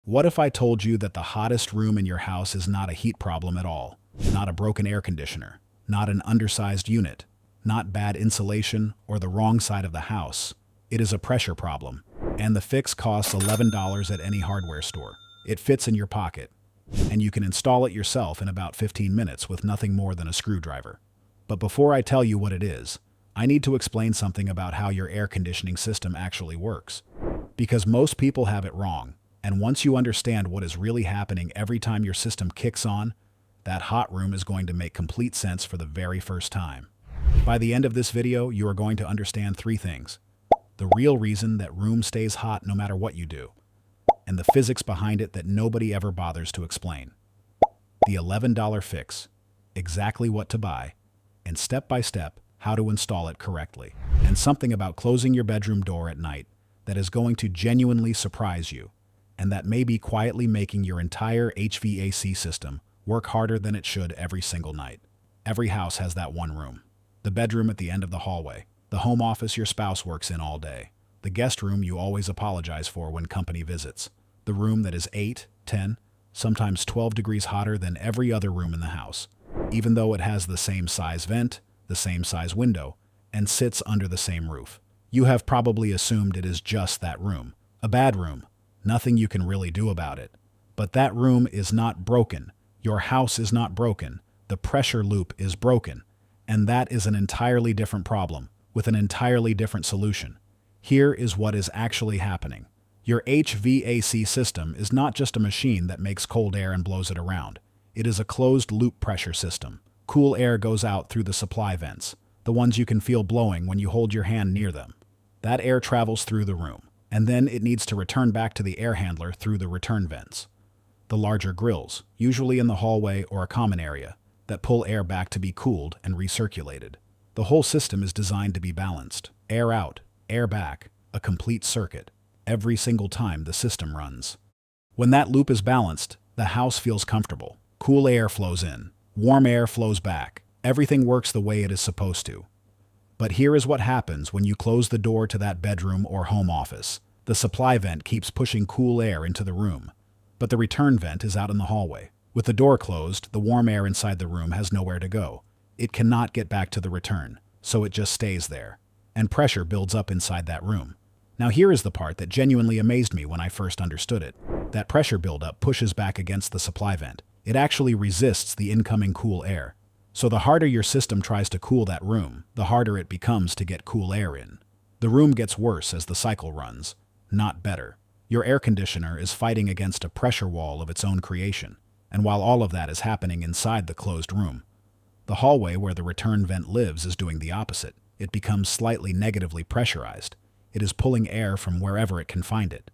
What if I told you that the hottest room in your house is not a heat problem at all, not a broken air conditioner, not an undersized unit, not bad insulation or the wrong side of the house? It is a pressure problem, and the fix costs $11 at any hardware store. It fits in your pocket, and you can install it yourself in about 15 minutes with nothing more than a screwdriver. But before I tell you what it is, I need to explain something about how your air conditioning system actually works. Because most people have it wrong, and once you understand what is really happening every time your system kicks on, that hot room is going to make complete sense for the very first time. By the end of this video, you are going to understand three things: the real reason that room stays hot no matter what you do, and the physics behind it that nobody ever bothers to explain. The $11 fix, exactly what to buy, and step by step, how to install it correctly. And something about closing your bedroom door at night that is going to genuinely surprise you, and that may be quietly making your entire HVAC system work harder than it should every single night. Every house has that one room. The bedroom at the end of the hallway. The home office your spouse works in all day. The guest room you always apologize for when company visits. The room that is 8, 10, sometimes 12 degrees hotter than every other room in the house, even though it has the same size vent, the same size window, and sits under the same roof. You have probably assumed it is just that room. A bad room. Nothing you can really do about it. But that room is not broken. Your house is not broken. The pressure loop is broken. And that is an entirely different problem, with an entirely different solution. Here is what is actually happening. Your HVAC system is not just a machine that makes cold air and blows it around. It is a closed-loop pressure system. Cool air goes out through the supply vents, the ones you can feel blowing when you hold your hand near them. That air travels through the room, and then it needs to return back to the air handler through the return vents. The larger grills, usually in the hallway or a common area, that pull air back to be cooled and recirculated. The whole system is designed to be balanced. Air out, air back, a complete circuit, every single time the system runs. When that loop is balanced, the house feels comfortable. Cool air flows in, warm air flows back. Everything works the way it is supposed to. But here is what happens when you close the door to that bedroom or home office. The supply vent keeps pushing cool air into the room, but the return vent is out in the hallway. With the door closed, the warm air inside the room has nowhere to go. It cannot get back to the return, so it just stays there, and pressure builds up inside that room. Now here is the part that genuinely amazed me when I first understood it. That pressure buildup pushes back against the supply vent. It actually resists the incoming cool air. So the harder your system tries to cool that room, the harder it becomes to get cool air in. The room gets worse as the cycle runs, not better. Your air conditioner is fighting against a pressure wall of its own creation. And while all of that is happening inside the closed room, the hallway where the return vent lives is doing the opposite. It becomes slightly negatively pressurized. It is pulling air from wherever it can find it.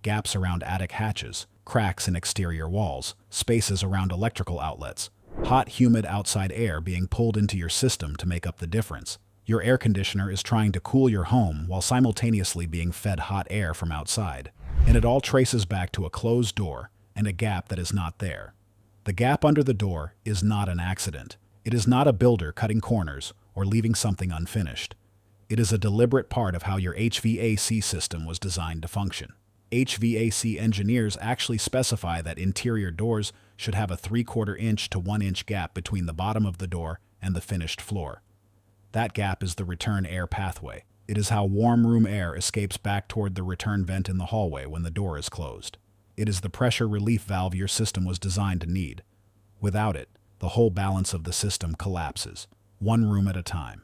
Gaps around attic hatches, cracks in exterior walls, spaces around electrical outlets. Hot, humid outside air being pulled into your system to make up the difference. Your air conditioner is trying to cool your home while simultaneously being fed hot air from outside. And it all traces back to a closed door and a gap that is not there. The gap under the door is not an accident. It is not a builder cutting corners or leaving something unfinished. It is a deliberate part of how your HVAC system was designed to function. HVAC engineers actually specify that interior doors should have a 3/4 inch to 1 inch gap between the bottom of the door and the finished floor. That gap is the return air pathway. It is how warm room air escapes back toward the return vent in the hallway when the door is closed. It is the pressure relief valve your system was designed to need. Without it, the whole balance of the system collapses, one room at a time.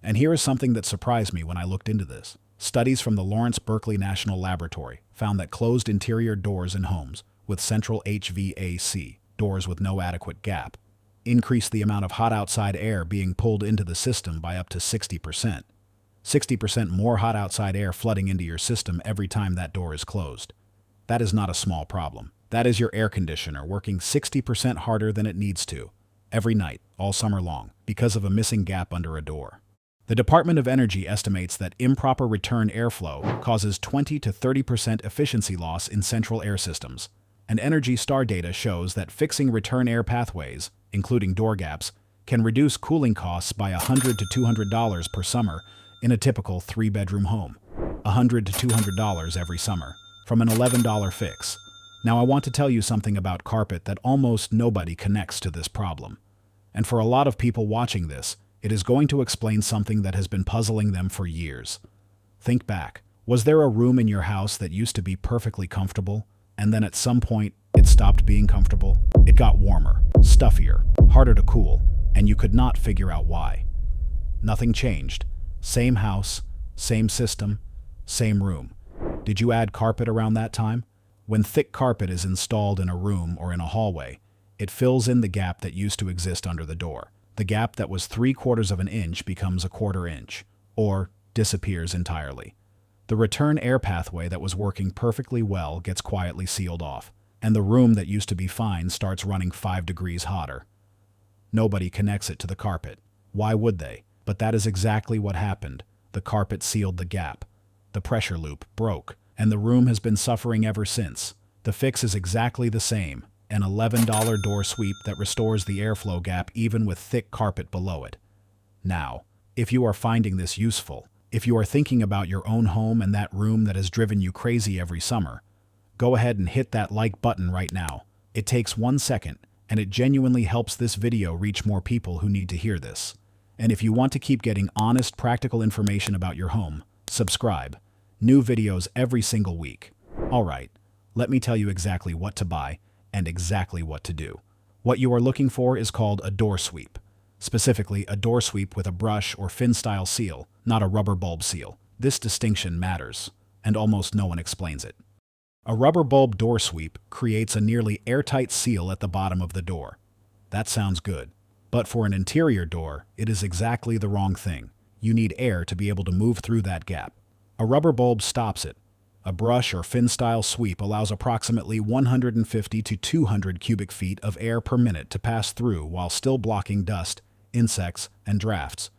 And here is something that surprised me when I looked into this. Studies from the Lawrence Berkeley National Laboratory found that closed interior doors in homes with central HVAC, doors with no adequate gap, increase the amount of hot outside air being pulled into the system by up to 60%. 60% more hot outside air flooding into your system every time that door is closed. That is not a small problem. That is your air conditioner working 60% harder than it needs to, every night, all summer long, because of a missing gap under a door. The Department of Energy estimates that improper return airflow causes 20 to 30% efficiency loss in central air systems, and Energy Star data shows that fixing return air pathways, including door gaps, can reduce cooling costs by $100 to $200 per summer in a typical 3-bedroom home. $100 to $200 every summer, from an $11 fix. Now I want to tell you something about carpet that almost nobody connects to this problem. And for a lot of people watching this, it is going to explain something that has been puzzling them for years. Think back. Was there a room in your house that used to be perfectly comfortable, and then at some point it stopped being comfortable? It got warmer, stuffier, harder to cool, and you could not figure out why. Nothing changed. Same house, same system, same room. Did you add carpet around that time? When thick carpet is installed in a room or in a hallway, it fills in the gap that used to exist under the door. The gap that was 3/4 of an inch becomes a 1/4 inch, or disappears entirely. The return air pathway that was working perfectly well gets quietly sealed off, and the room that used to be fine starts running 5 degrees hotter. Nobody connects it to the carpet. Why would they? But that is exactly what happened. The carpet sealed the gap. The pressure loop broke, and the room has been suffering ever since. The fix is exactly the same, an $11 door sweep that restores the airflow gap even with thick carpet below it. Now, if you are finding this useful, if you are thinking about your own home and that room that has driven you crazy every summer, go ahead and hit that like button right now. It takes 1 second, and it genuinely helps this video reach more people who need to hear this. And if you want to keep getting honest, practical information about your home, subscribe. New videos every single week. Alright, let me tell you exactly what to buy and exactly what to do. What you are looking for is called a door sweep. Specifically, a door sweep with a brush or fin-style seal, not a rubber bulb seal. This distinction matters, and almost no one explains it. A rubber bulb door sweep creates a nearly airtight seal at the bottom of the door. That sounds good. But for an interior door, it is exactly the wrong thing. You need air to be able to move through that gap. A rubber bulb stops it. A brush or fin-style sweep allows approximately 150 to 200 cubic feet of air per minute to pass through while still blocking dust, insects, and drafts.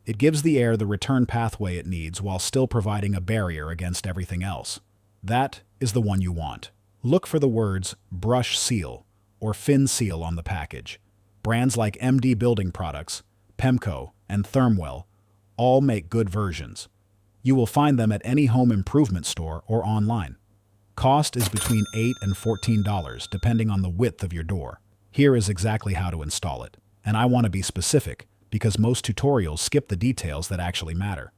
It gives the air the return pathway it needs while still providing a barrier against everything else. That is the one you want. Look for the words brush seal or fin seal on the package. Brands like MD Building Products, Pemco, and Thermwell all make good versions. You will find them at any home improvement store or online. Cost is between $8 and $14 depending on the width of your door. Here is exactly how to install it. And I want to be specific because most tutorials skip the details that actually matter.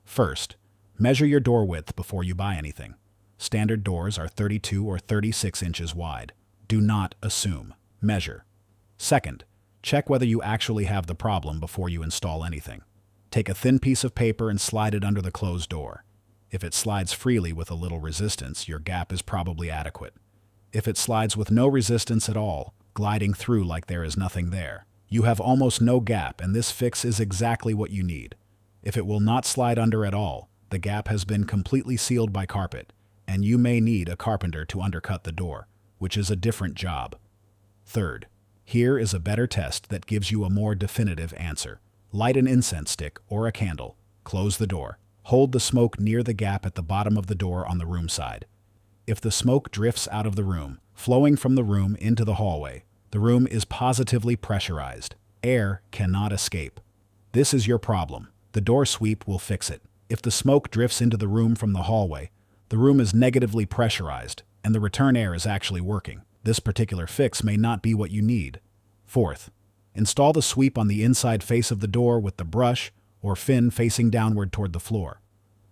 First, measure your door width before you buy anything. Standard doors are 32 or 36 inches wide. Do not assume. Measure. Second, check whether you actually have the problem before you install anything. Take a thin piece of paper and slide it under the closed door. If it slides freely with a little resistance, your gap is probably adequate. If it slides with no resistance at all, gliding through like there is nothing there, you have almost no gap, and this fix is exactly what you need. If it will not slide under at all, the gap has been completely sealed by carpet, and you may need a carpenter to undercut the door, which is a different job. Third, here is a better test that gives you a more definitive answer. Light an incense stick or a candle. Close the door. Hold the smoke near the gap at the bottom of the door on the room side. If the smoke drifts out of the room, flowing from the room into the hallway, the room is positively pressurized. Air cannot escape. This is your problem. The door sweep will fix it. If the smoke drifts into the room from the hallway, the room is negatively pressurized, and the return air is actually working. This particular fix may not be what you need. Fourth, install the sweep on the inside face of the door with the brush or fin facing downward toward the floor.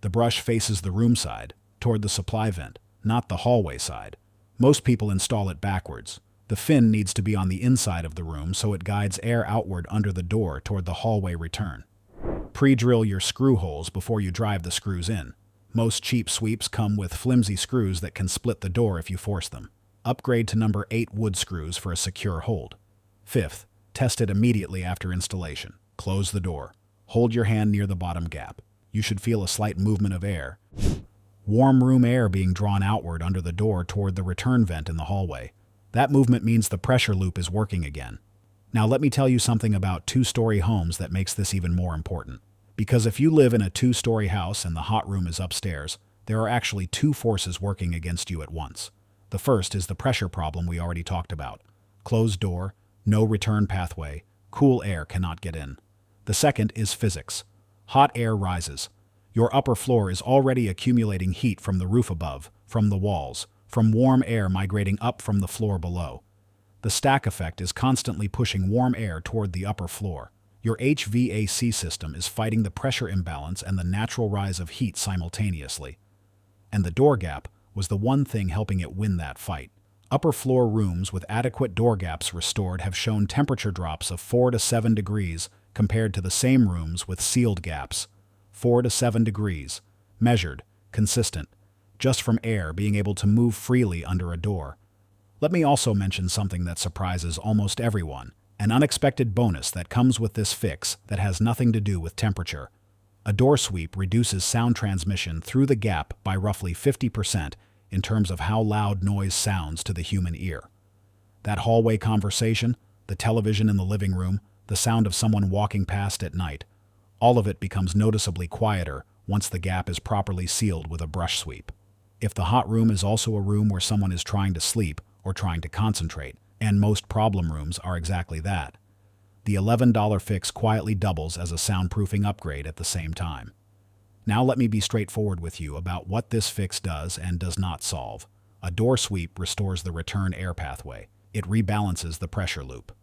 The brush faces the room side, toward the supply vent, not the hallway side. Most people install it backwards. The fin needs to be on the inside of the room so it guides air outward under the door toward the hallway return. Pre-drill your screw holes before you drive the screws in. Most cheap sweeps come with flimsy screws that can split the door if you force them. Upgrade to number 8 wood screws for a secure hold. Fifth, test it immediately after installation. Close the door. Hold your hand near the bottom gap. You should feel a slight movement of air. Warm room air being drawn outward under the door toward the return vent in the hallway. That movement means the pressure loop is working again. Now let me tell you something about 2-story homes that makes this even more important. Because if you live in a 2-story house and the hot room is upstairs, there are actually 2 forces working against you at once. The first is the pressure problem we already talked about. Closed door, no return pathway, cool air cannot get in. The second is physics. Hot air rises. Your upper floor is already accumulating heat from the roof above, from the walls, from warm air migrating up from the floor below. The stack effect is constantly pushing warm air toward the upper floor. Your HVAC system is fighting the pressure imbalance and the natural rise of heat simultaneously. And the door gap was the one thing helping it win that fight. Upper floor rooms with adequate door gaps restored have shown temperature drops of 4 to 7 degrees compared to the same rooms with sealed gaps. 4 to 7 degrees, measured, consistent, just from air being able to move freely under a door. Let me also mention something that surprises almost everyone, an unexpected bonus that comes with this fix that has nothing to do with temperature. A door sweep reduces sound transmission through the gap by roughly 50% in terms of how loud noise sounds to the human ear. That hallway conversation, the television in the living room, the sound of someone walking past at night, all of it becomes noticeably quieter once the gap is properly sealed with a brush sweep. If the hot room is also a room where someone is trying to sleep or trying to concentrate, and most problem rooms are exactly that, the $11 fix quietly doubles as a soundproofing upgrade at the same time. Now let me be straightforward with you about what this fix does and does not solve. A door sweep restores the return air pathway. It rebalances the pressure loop.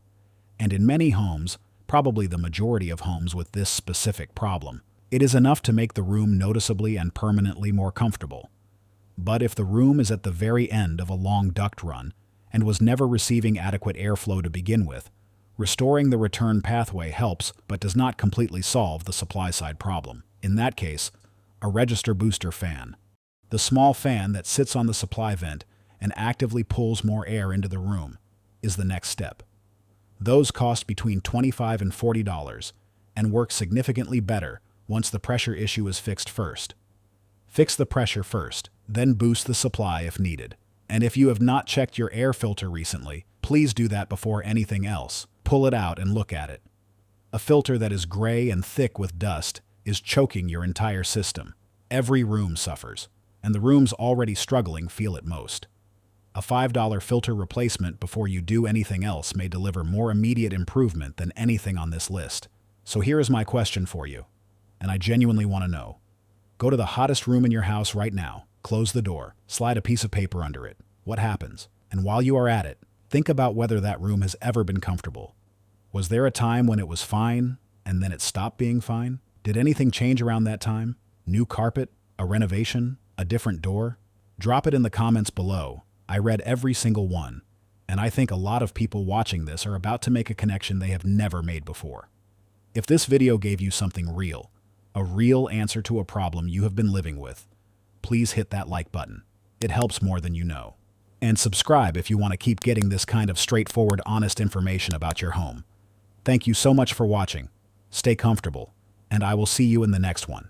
And in many homes, probably the majority of homes with this specific problem, it is enough to make the room noticeably and permanently more comfortable. But if the room is at the very end of a long duct run and was never receiving adequate airflow to begin with, restoring the return pathway helps but does not completely solve the supply-side problem. In that case, a register booster fan, the small fan that sits on the supply vent and actively pulls more air into the room, is the next step. Those cost between $25 and $40 and work significantly better once the pressure issue is fixed first. Fix the pressure first, then boost the supply if needed. And if you have not checked your air filter recently, please do that before anything else. Pull it out and look at it. A filter that is gray and thick with dust is choking your entire system. Every room suffers, and the rooms already struggling feel it most. A $5 filter replacement before you do anything else may deliver more immediate improvement than anything on this list. So here is my question for you, and I genuinely want to know. Go to the hottest room in your house right now, close the door, slide a piece of paper under it. What happens? And while you are at it, think about whether that room has ever been comfortable. Was there a time when it was fine, and then it stopped being fine? Did anything change around that time? New carpet? A renovation? A different door? Drop it in the comments below. I read every single one, and I think a lot of people watching this are about to make a connection they have never made before. If this video gave you something real, a real answer to a problem you have been living with, please hit that like button. It helps more than you know. And subscribe if you want to keep getting this kind of straightforward, honest information about your home. Thank you so much for watching. Stay comfortable, and I will see you in the next one.